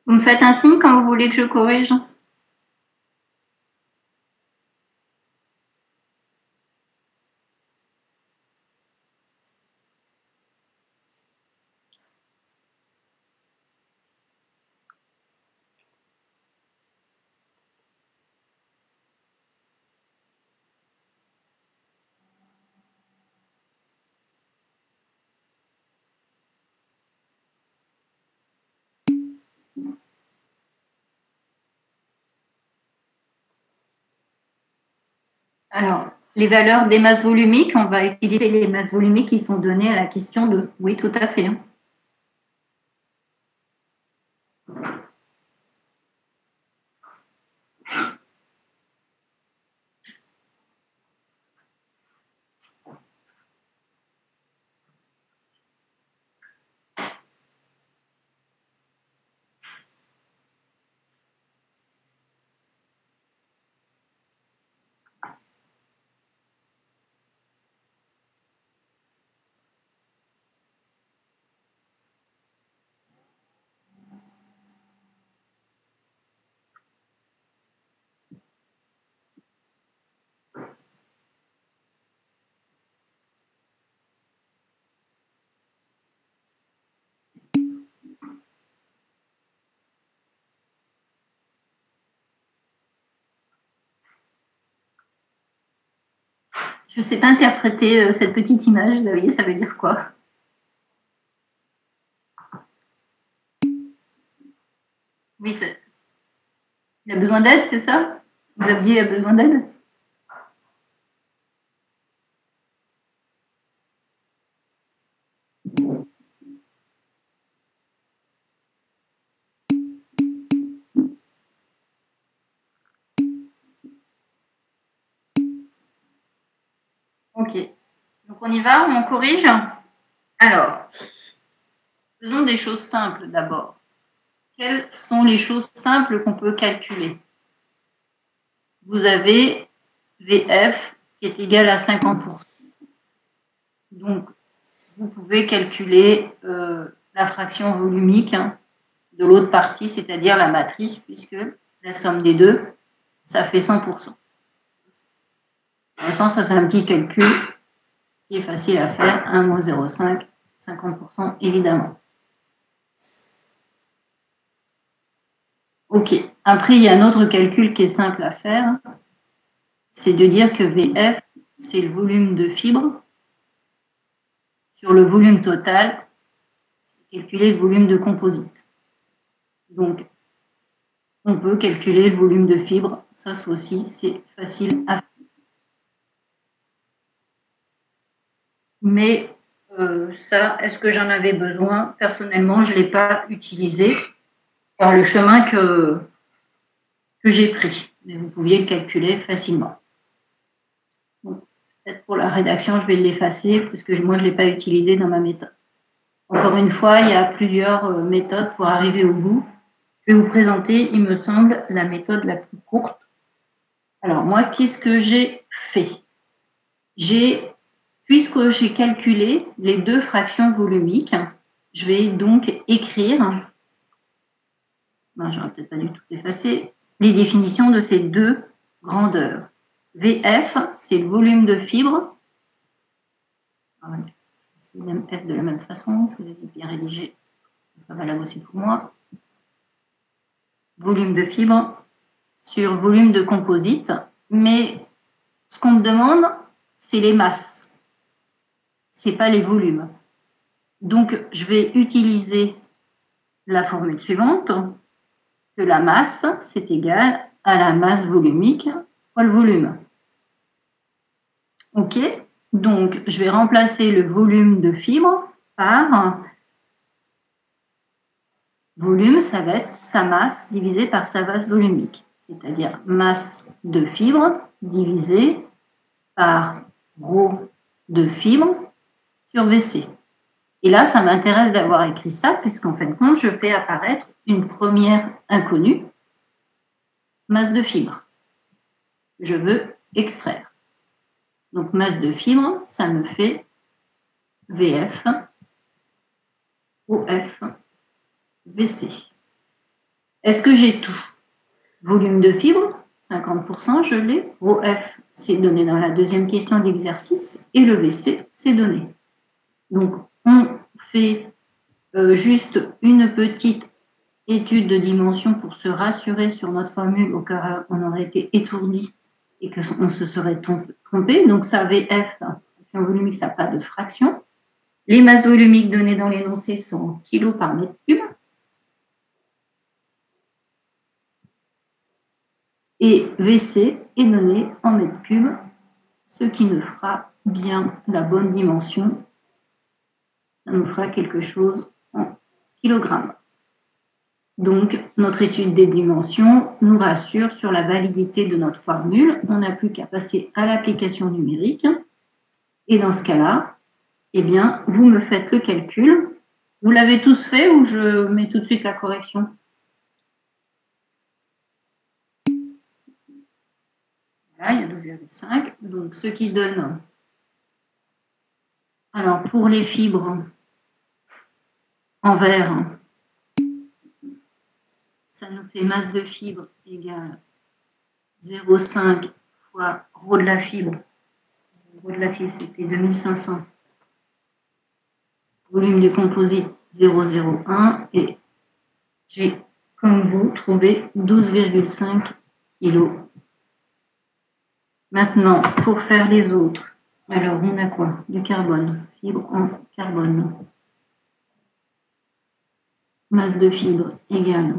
Vous me faites un signe quand vous voulez que je corrige? Alors, les valeurs des masses volumiques, on va utiliser les masses volumiques qui sont données à la question 2. Oui, tout à fait. Je ne sais pas interpréter cette petite image, David, ça veut dire quoi? Oui, il a besoin d'aide, c'est ça? Xavier a besoin d'aide? Ok. Donc on y va, on corrige? Alors, faisons des choses simples d'abord. Quelles sont les choses simples qu'on peut calculer? Vous avez VF qui est égal à 50%. Donc, vous pouvez calculer la fraction volumique de l'autre partie, c'est-à-dire la matrice, puisque la somme des deux, ça fait 100%. Pour l'instant, ça c'est un petit calcul qui est facile à faire. 1 moins 0,5, 50% évidemment. Ok. Après, il y a un autre calcul qui est simple à faire. C'est de dire que VF, c'est le volume de fibres sur le volume total, c'est calculer le volume de composite. Donc, on peut calculer le volume de fibres. Ça aussi, c'est facile à faire. Mais ça, est-ce que j'en avais besoin? Personnellement, je ne l'ai pas utilisé par le chemin que j'ai pris. Mais vous pouviez le calculer facilement. Peut-être pour la rédaction, je vais l'effacer parce que moi, je ne l'ai pas utilisé dans ma méthode. Encore une fois, il y a plusieurs méthodes pour arriver au bout. Je vais vous présenter, il me semble, la méthode la plus courte. Alors moi, qu'est-ce que j'ai fait? Puisque j'ai calculé les deux fractions volumiques, je vais donc écrire, j'aurais peut-être pas du tout effacé, les définitions de ces deux grandeurs. VF, c'est le volume de fibre. C'est le même F de la même façon, je vous ai dit bien rédigé, ça va valable aussi pour moi. Volume de fibre sur volume de composite, mais ce qu'on me demande, c'est les masses, c'est pas les volumes. Donc, je vais utiliser la formule suivante, que la masse, c'est égal à la masse volumique fois le volume. OK? Donc, je vais remplacer le volume de fibre par volume, ça va être sa masse divisée par sa masse volumique, c'est-à-dire masse de fibre divisée par ρ de fibre sur VC. Et là, ça m'intéresse d'avoir écrit ça, puisqu'en fin de compte, je fais apparaître une première inconnue, masse de fibre, que je veux extraire. Donc, masse de fibre, ça me fait VF, OF, VC. Est-ce que j'ai tout? Volume de fibre, 50%, je l'ai. ρF, c'est donné dans la deuxième question d'exercice. Et le VC, c'est donné. Donc, on fait juste une petite étude de dimension pour se rassurer sur notre formule au cas où on aurait été étourdi et qu'on se serait trompé. Donc, ça, VF, fraction volumique, ça n'a pas de fraction. Les masses volumiques données dans l'énoncé sont en kilos par mètre cube. Et VC est donné en mètres cubes, ce qui nous fera bien la bonne dimension. Ça nous fera quelque chose en kilogrammes. Donc, notre étude des dimensions nous rassure sur la validité de notre formule. On n'a plus qu'à passer à l'application numérique. Et dans ce cas-là, eh bien, vous me faites le calcul. Vous l'avez tous fait ou je mets tout de suite la correction? Voilà, il y a 12,5. Donc, ce qui donne... Alors, pour les fibres en verre, ça nous fait masse de fibre égale 0,5 fois ρ de la fibre. Ρ de la fibre, c'était 2500. Volume du composite, 0,01. Et j'ai, comme vous, trouvé 12,5 kg. Maintenant, pour faire les autres, alors on a quoi? Du carbone, fibre en carbone. Masse de fibre égale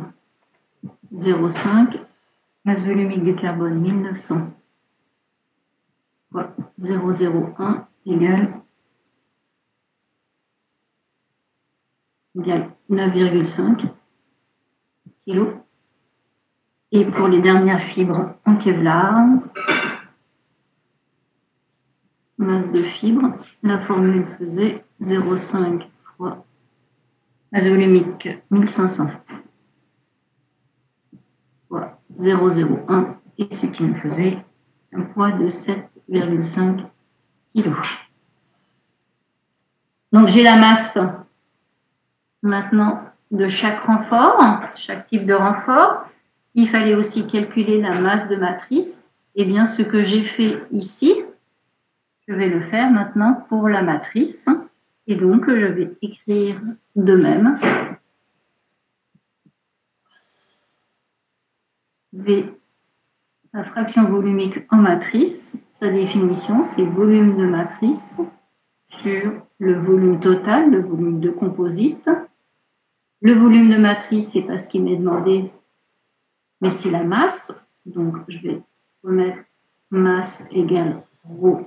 0,5. Masse volumique du carbone, 1900. 0,01 égale 9,5 kg. Et pour les dernières fibres en Kevlar, masse de fibre, la formule faisait 0,5 fois masse volumique 1500 fois 0,01 et ce qui nous faisait un poids de 7,5 kg. Donc j'ai la masse maintenant de chaque renfort, chaque type de renfort. Il fallait aussi calculer la masse de matrice. Eh bien, ce que j'ai fait ici, je vais le faire maintenant pour la matrice. Et donc, je vais écrire de même. V, la fraction volumique en matrice, sa définition, c'est volume de matrice sur le volume total, le volume de composite. Le volume de matrice, c'est pas ce qui m'est demandé, mais c'est la masse. Donc, je vais remettre masse égale ρ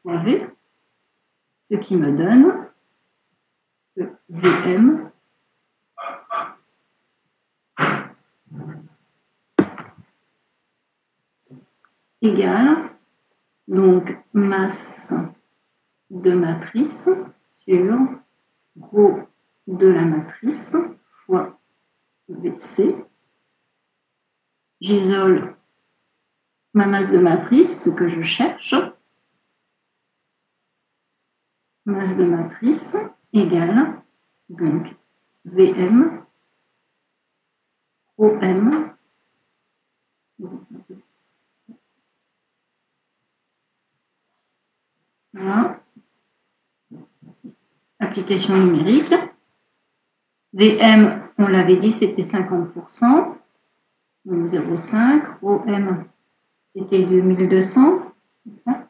fois V, ce qui me donne que Vm égale donc masse de matrice sur ρ de la matrice fois Vc. J'isole ma masse de matrice, ce que je cherche. Masse de matrice égale donc Vm ρm voilà. Application numérique. Vm, on l'avait dit, c'était 50%. Donc 0,5. ρm, c'était 2200. C'est ça,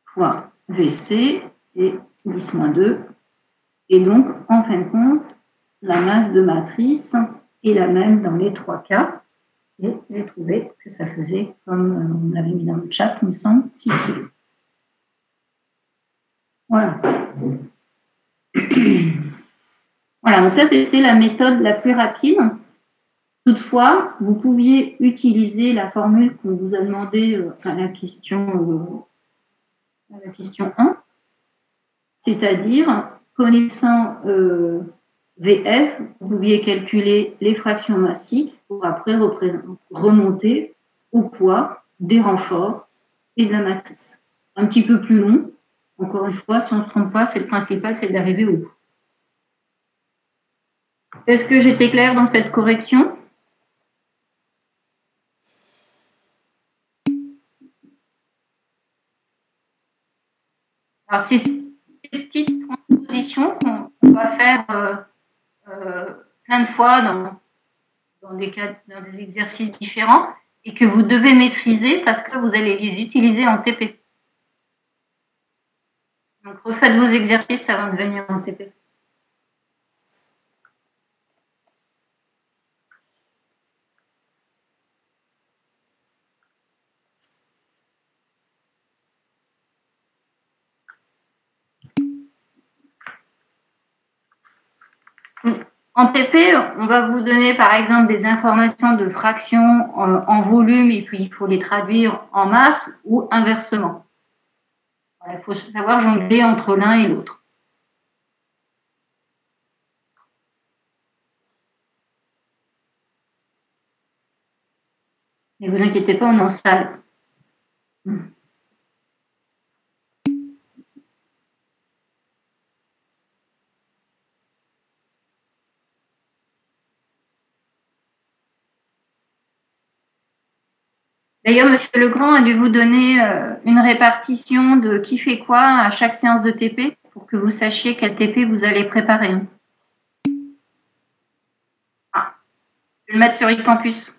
fois Vc et 10-2. Et donc, en fin de compte, la masse de matrice est la même dans les trois cas. Et j'ai trouvé que ça faisait, comme on l'avait mis dans le chat, il me semble, 6 kg. Voilà. Voilà, donc ça, c'était la méthode la plus rapide. Toutefois, vous pouviez utiliser la formule qu'on vous a demandé à la question 1, c'est-à-dire, connaissant VF, vous pouviez calculer les fractions massiques pour après remonter au poids des renforts et de la matrice. Un petit peu plus long. Encore une fois, si on ne se trompe pas, c'est le principal, c'est d'arriver au bout. Est-ce que j'étais claire dans cette correction? Alors, c'est ces petites transpositions qu'on va faire plein de fois dans des exercices différents et que vous devez maîtriser parce que vous allez les utiliser en TP. Donc, refaites vos exercices avant de venir en TP. En TP, on va vous donner par exemple des informations de fractions en volume et puis il faut les traduire en masse ou inversement. Il faut savoir jongler entre l'un et l'autre. Ne vous inquiétez pas, on est en salle. D'ailleurs, Monsieur Legrand a dû vous donner une répartition de qui fait quoi à chaque séance de TP pour que vous sachiez quel TP vous allez préparer. Ah, je vais le mettre sur eCampus.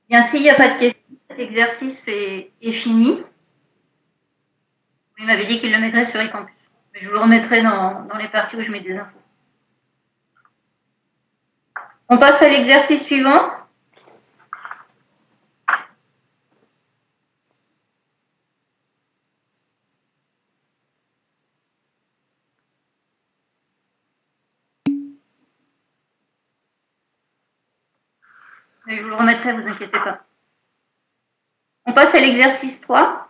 Bien, s'il n'y a pas de questions, cet exercice est fini. Il m'avait dit qu'il le mettrait sur eCampus. Mais je vous le remettrai dans les parties où je mets des infos. On passe à l'exercice suivant. Mais je vous le remettrai, vous inquiétez pas. On passe à l'exercice 3.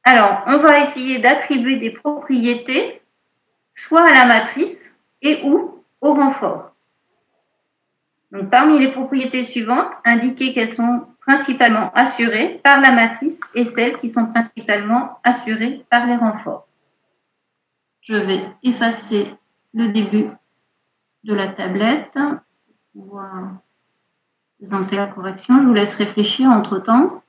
Alors, on va essayer d'attribuer des propriétés soit à la matrice et ou au renfort. Donc, parmi les propriétés suivantes, indiquez qu'elles sont principalement assurées par la matrice et celles qui sont principalement assurées par les renforts. Je vais effacer le début de la tablette pour pouvoir présenter la correction. Je vous laisse réfléchir entre-temps.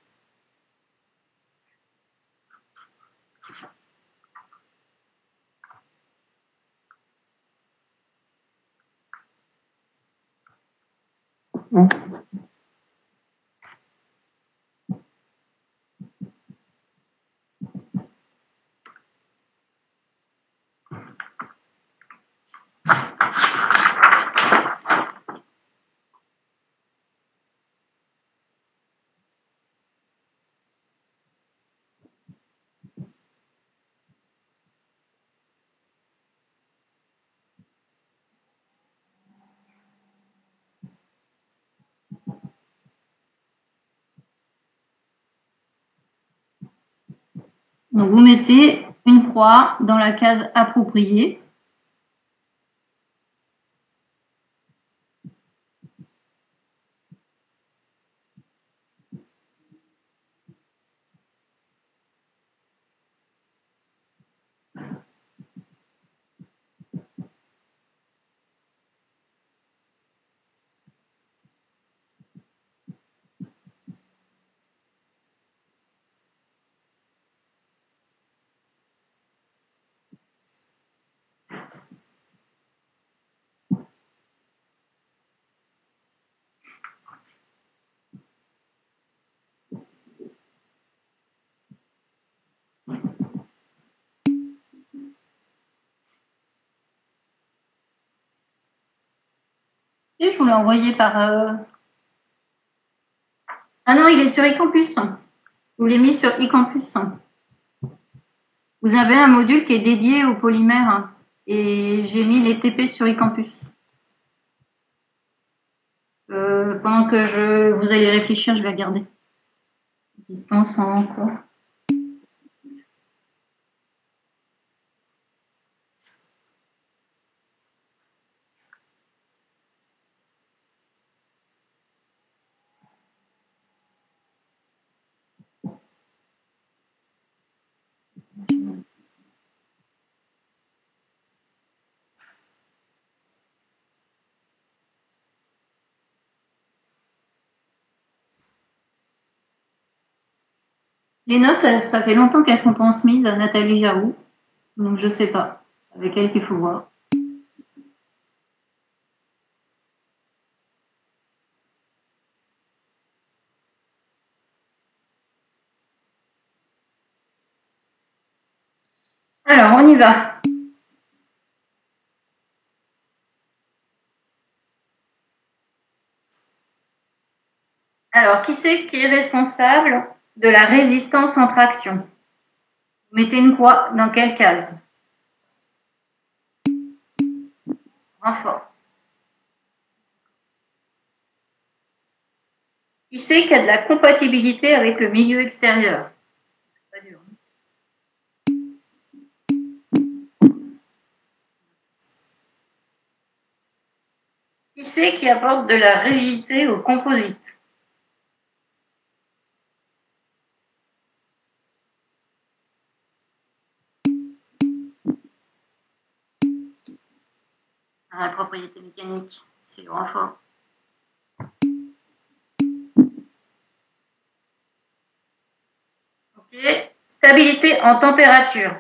Donc, vous mettez une croix dans la case appropriée. Et je vous l'ai envoyé par... Ah non, il est sur eCampus. Je vous l'ai mis sur eCampus. Vous avez un module qui est dédié au polymère et j'ai mis les TP sur eCampus. Pendant que vous allez réfléchir, je vais regarder. Distance en quoi? Les notes, ça fait longtemps qu'elles sont transmises à Nathalie Jaroux, donc je ne sais pas. Avec elle qu'il faut voir. Alors, on y va. Alors, qui c'est qui est responsable de la résistance en traction? Vous mettez une croix dans quelle case? Renfort. Qui c'est qui a de la compatibilité avec le milieu extérieur? Pas dur. Qui c'est qui apporte de la rigidité au composite? La propriété mécanique, c'est le renfort. Ok. Stabilité en température.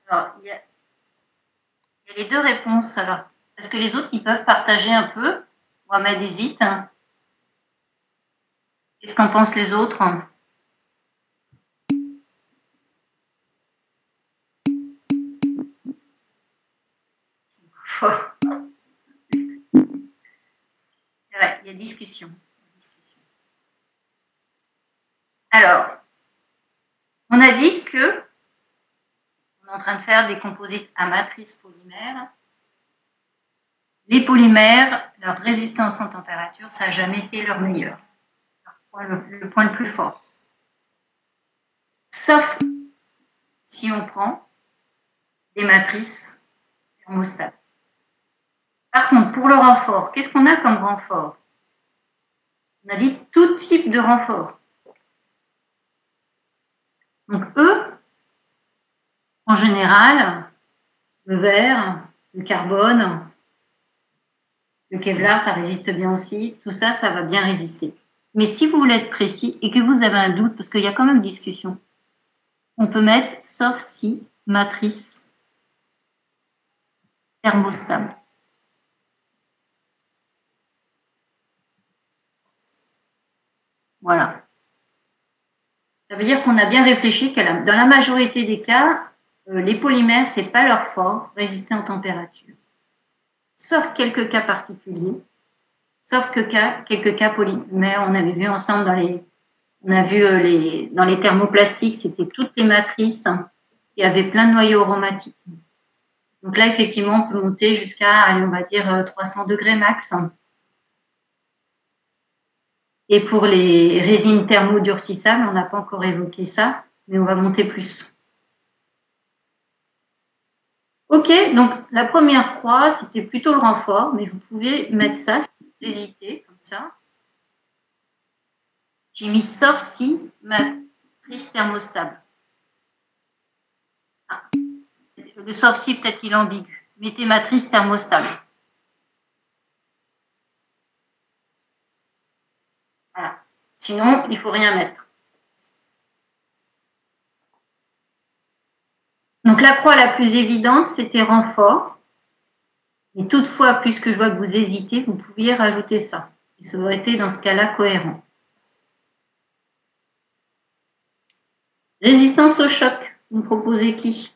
Alors, il y a les deux réponses alors. Parce que les autres, ils peuvent partager un peu. Mohamed hésite. Qu'est-ce qu'en pensent les autres? Ouais, il y a discussion. Alors, on a dit que on est en train de faire des composites à matrice polymère. Les polymères, leur résistance en température, ça n'a jamais été leur meilleur. Le point le plus fort. Sauf si on prend des matrices thermostables. Par contre, pour le renfort, qu'est-ce qu'on a comme renfort? On a dit tout type de renfort. Donc, eux, en général, le verre, le carbone, le Kevlar, ça résiste bien aussi. Tout ça, ça va bien résister. Mais si vous voulez être précis et que vous avez un doute, parce qu'il y a quand même discussion, on peut mettre sauf si matrice thermostable. Voilà. Ça veut dire qu'on a bien réfléchi que dans la majorité des cas, les polymères, c'est pas leur fort, résister en température. Sauf quelques cas particuliers, sauf que quelques cas polymères, on avait vu ensemble on a vu dans les thermoplastiques, c'était toutes les matrices, il y avait plein de noyaux aromatiques. Donc là, effectivement, on peut monter jusqu'à, allez, on va dire 300 degrés max. Et pour les résines thermodurcissables, on n'a pas encore évoqué ça, mais on va monter plus. Ok, donc la première croix, c'était plutôt le renfort, mais vous pouvez mettre ça si vous hésitez, comme ça. J'ai mis sauf si matrice thermostable. Ah. Le sauf si, peut-être qu'il est ambigu. Mettez matrice thermostable. Voilà. Sinon, il ne faut rien mettre. Donc la croix la plus évidente, c'était renfort. Mais toutefois, puisque je vois que vous hésitez, vous pouviez rajouter ça. Et ça aurait été dans ce cas-là cohérent. Résistance au choc, vous me proposez qui?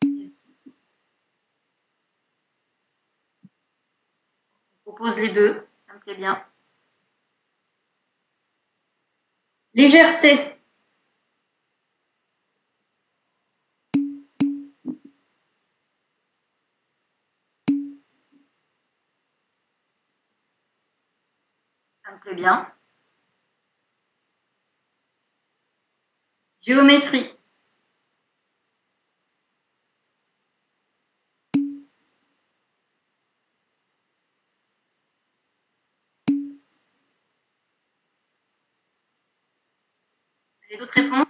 Je propose les deux, ça me plaît bien. Légèreté. Ça me plaît bien. Géométrie. Vous avez d'autres réponses?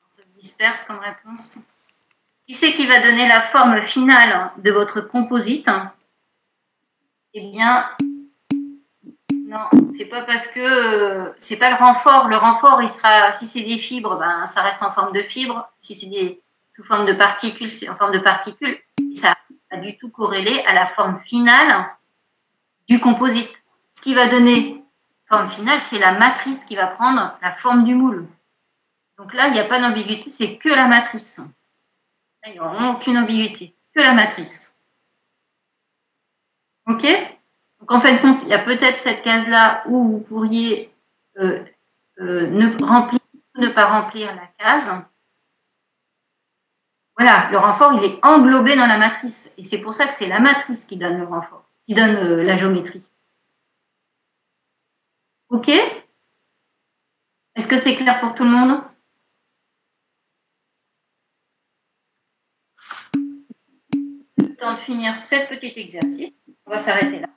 Ça se disperse comme réponse. Qui c'est qui va donner la forme finale de votre composite? Eh bien, non, c'est pas parce que c'est pas le renfort. Le renfort, il sera, si c'est des fibres, ben, ça reste en forme de fibres. Si c'est sous forme de particules, c'est en forme de particules. Et ça n'est pas du tout corrélé à la forme finale du composite. Ce qui va donner forme finale, c'est la matrice qui va prendre la forme du moule. Donc là, il n'y a pas d'ambiguïté, c'est que la matrice. Là, il n'y a vraiment aucune ambiguïté, que la matrice. OK? Donc en fin de compte, il y a peut-être cette case-là où vous pourriez ne pas remplir la case. Voilà, le renfort, il est englobé dans la matrice. Et c'est pour ça que c'est la matrice qui donne le renfort, qui donne la géométrie. OK? Est-ce que c'est clair pour tout le monde? Le temps de finir ce petit exercice. On va s'arrêter là.